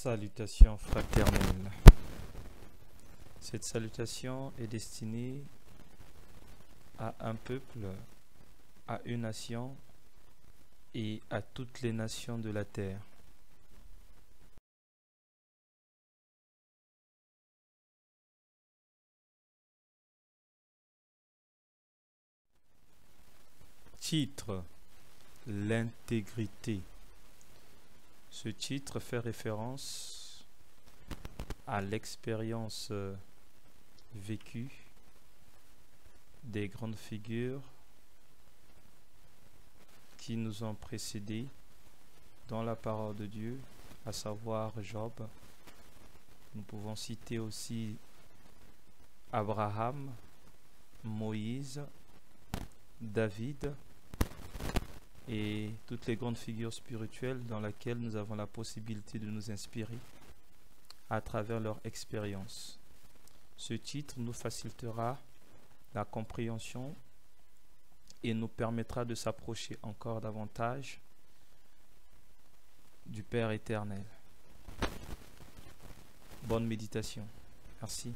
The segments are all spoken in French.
Salutations fraternelles. Cette salutation est destinée à un peuple, à une nation et à toutes les nations de la terre. Titre: l'intégrité. Ce titre fait référence à l'expérience vécue des grandes figures qui nous ont précédés dans la parole de Dieu, à savoir Job. Nous pouvons citer aussi Abraham, Moïse, David et toutes les grandes figures spirituelles dans lesquelles nous avons la possibilité de nous inspirer à travers leur expérience. Ce titre nous facilitera la compréhension et nous permettra de s'approcher encore davantage du Père éternel. Bonne méditation. Merci.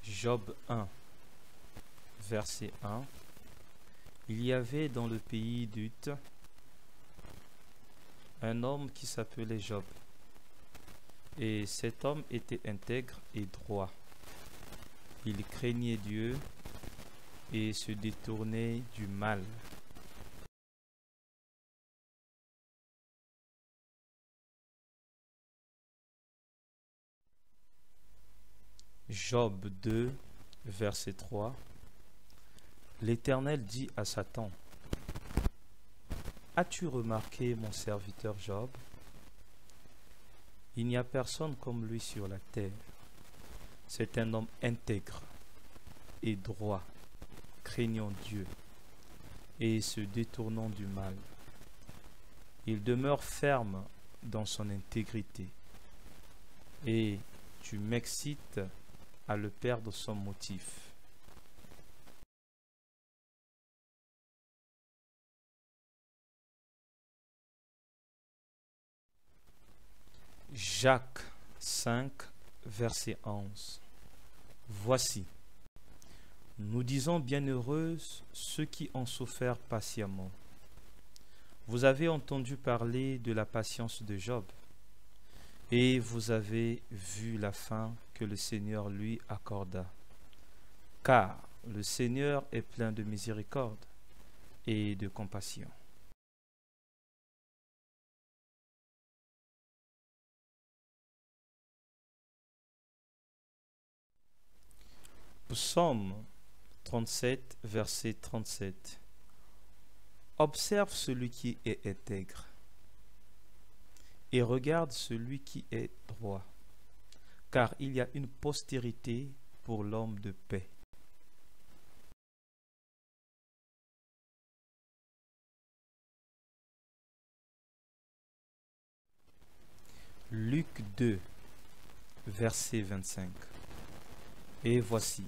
Job 1, verset 1. Il y avait dans le pays d'Uth un homme qui s'appelait Job. Et cet homme était intègre et droit. Il craignait Dieu et se détournait du mal. Job 2, verset 3. L'Éternel dit à Satan: As-tu remarqué mon serviteur Job? Il n'y a personne comme lui sur la terre. C'est un homme intègre et droit, craignant Dieu et se détournant du mal. Il demeure ferme dans son intégrité. Et tu m'excites à le perdre sans motif. Jacques 5, verset 11. Voici, nous disons bienheureux ceux qui ont souffert patiemment. Vous avez entendu parler de la patience de Job, et vous avez vu la fin que le Seigneur lui accorda. Car le Seigneur est plein de miséricorde et de compassion. Psaume 37, verset 37. Observe celui qui est intègre et regarde celui qui est droit, car il y a une postérité pour l'homme de paix. Luc 2, verset 25. Et voici,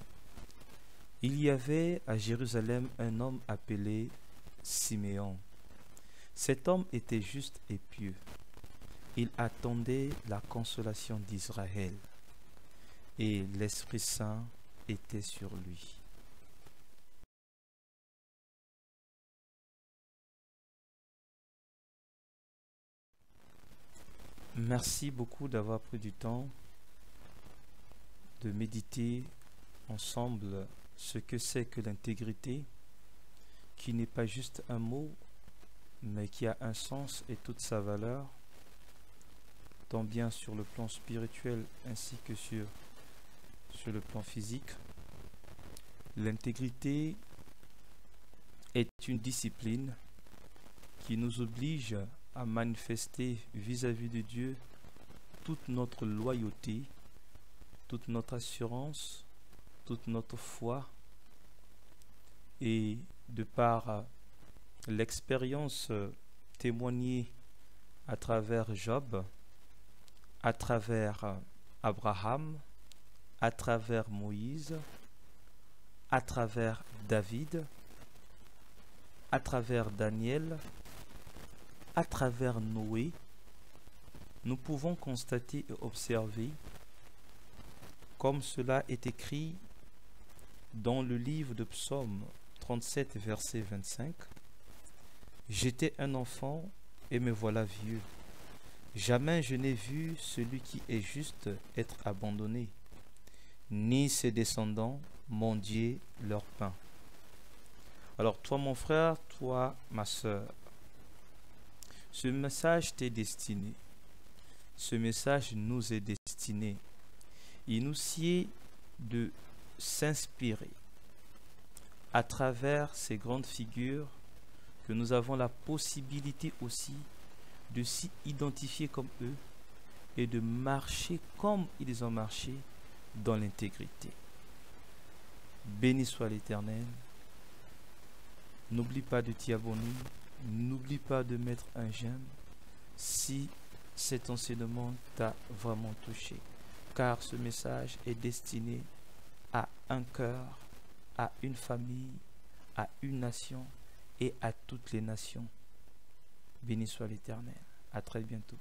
il y avait à Jérusalem un homme appelé Siméon. Cet homme était juste et pieux. Il attendait la consolation d'Israël, et l'Esprit Saint était sur lui. Merci beaucoup d'avoir pris du temps de méditer ensemble ce que c'est que l'intégrité, qui n'est pas juste un mot, mais qui a un sens et toute sa valeur, tant bien sur le plan spirituel ainsi que sur le plan physique. L'intégrité est une discipline qui nous oblige à manifester vis-à-vis de Dieu toute notre loyauté, toute notre assurance, toute notre foi. Et de par l'expérience témoignée à travers Job, à travers Abraham, à travers Moïse, à travers David, à travers Daniel, à travers Noé, nous pouvons constater et observer, comme cela est écrit dans le livre de Psaume 37, verset 25, « J'étais un enfant et me voilà vieux. Jamais je n'ai vu celui qui est juste être abandonné, ni ses descendants mendier leur pain. » Alors toi mon frère, toi ma sœur, ce message t'est destiné. Ce message nous est destiné. Il nous sied de s'inspirer à travers ces grandes figures que nous avons la possibilité aussi de s'y identifier comme eux et de marcher comme ils ont marché dans l'intégrité. Béni soit l'Éternel. N'oublie pas de t'y abonner. N'oublie pas de mettre un j'aime si cet enseignement t'a vraiment touché. Car ce message est destiné à un cœur, à une famille, à une nation et à toutes les nations. Béni soit l'Éternel. À très bientôt.